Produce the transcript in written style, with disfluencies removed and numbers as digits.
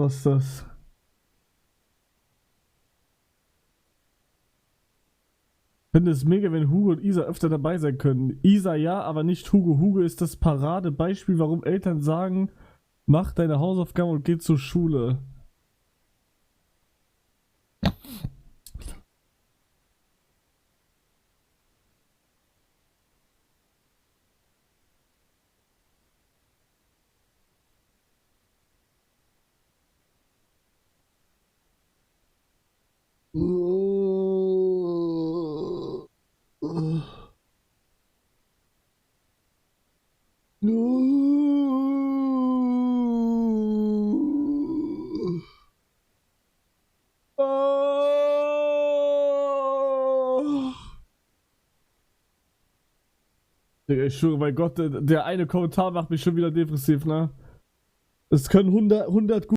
Was ist das? Ich finde es mega, wenn Hugo und Isa öfter dabei sein können. Isa ja, aber nicht Hugo. Hugo ist das Paradebeispiel, warum Eltern sagen, mach deine Hausaufgaben und geh zur Schule. Digga, ich schwöre bei Gott, der eine Kommentar macht mich schon wieder depressiv, ne? Es können 100 gut